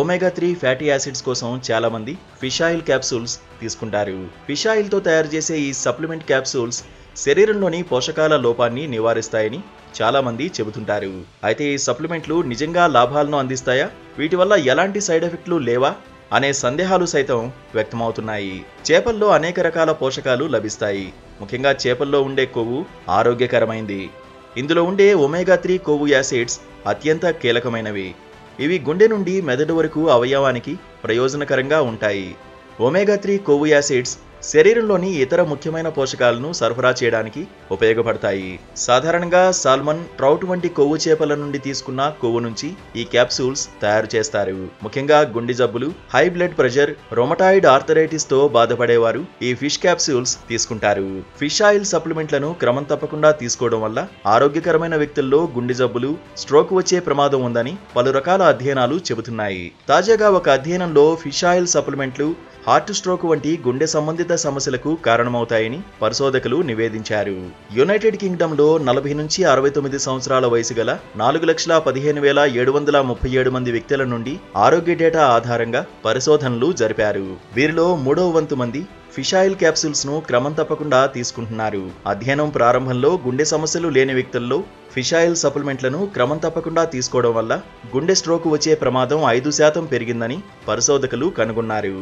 Omega 3 fatty acids కోసం చాలా మంది ఫిష్ ఆయిల్ క్యాప్సూల్స్ తీసుకుంటారు. ఫిష్ ఆయిల్ తో తయారు చేసే ఈ సప్లిమెంట్ క్యాప్సూల్స్ శరీరంలోని పోషకాల లోపాన్ని నివారిస్తాయని చాలా మంది చెబుతుంటారు. అయితే ఈ సప్లిమెంట్లు నిజంగా లాభాలను అందిస్తాయా? వీటి వల్ల ఎలాంటి సైడ్ ఎఫెక్ట్లు లేవా అనే సందేహాలు సైతం వ్యక్తమవుతున్నాయి. చేపల్లో అనేక రకాల పోషకాలు లభిస్తాయి. ముఖ్యంగా చేపల్లో ఉండే కొవ్వు ఆరోగ్యకరమైంది. ఇందులో ఉండే ఒమేగా 3 కొవ్వు యాసిడ్స్ అత్యంత కీలకమైనవి. ఇవి గుండె నుండి మెదడు వరకు అవయవానికి ప్రయోజనకరంగా ఉంటాయి. ఒమేగా 3 కొవ్వు యాసిడ్స్ శరీరంలోని ఇతర ముఖ్యమైన పోషకాలను సరఫరా చేయడానికి ఉపయోగపడతాయి. సాధారణంగా సాల్మన్, ట్రౌట్ వంటి కొవ్వు చేపల నుండి తీసుకున్న కొవ్వు నుంచి ఈ క్యాప్సూల్స్ తయారు చేస్తారు. ముఖ్యంగా గుండె జబ్బులు, high blood pressure, rheumatoid arthritis తో బాధపడేవారు ఈ ఫిష్ క్యాప్సూల్స్ తీసుకుంటారు. ఫిష్ ఆయిల్ సప్లిమెంట్లను క్రమం తప్పకుండా తీసుకోవడం వల్ల ఆరోగ్యకరమైన వ్యక్తుల్లో గుండె జబ్బులు, స్ట్రోక్ వచ్చే ప్రమాదం ఉందని పలు రకాల అధ్యయనాలు చెబుతున్నాయి. తాజాగా ఒక అధ్యయనంలో ఫిష్ ఆయిల్ సప్లిమెంట్లు హార్ట్ స్ట్రోక్ వంటి గుండె సంబంధిత సమస్యలకు కారణమవుతాయని పరిశోధకులు నివేదించారు. యునైటెడ్ కింగ్డమ్ లో 40 నుంచి 69 సంవత్సరాల వయసు గల 4,15,737 మంది వ్యక్తుల నుండి ఆరోగ్య డేటా ఆధారంగా పరిశోధనలు జరిపారు. వీరిలో 3వ వంతు మంది ఫిష్ ఆయిల్ క్యాప్సూల్స్ ను క్రమం తప్పకుండా తీసుకుంటున్నారు. అధ్యయనం ప్రారంభంలో గుండె సమస్యలు లేని వ్యక్తుల్లో ఫిష్ ఆయిల్ సప్లిమెంట్లను క్రమం తప్పకుండా తీసుకోవడం వల్ల గుండె స్ట్రోక్ వచ్చే ప్రమాదం 5% పెరిగిందని పరిశోధకులు కనుగొన్నారు.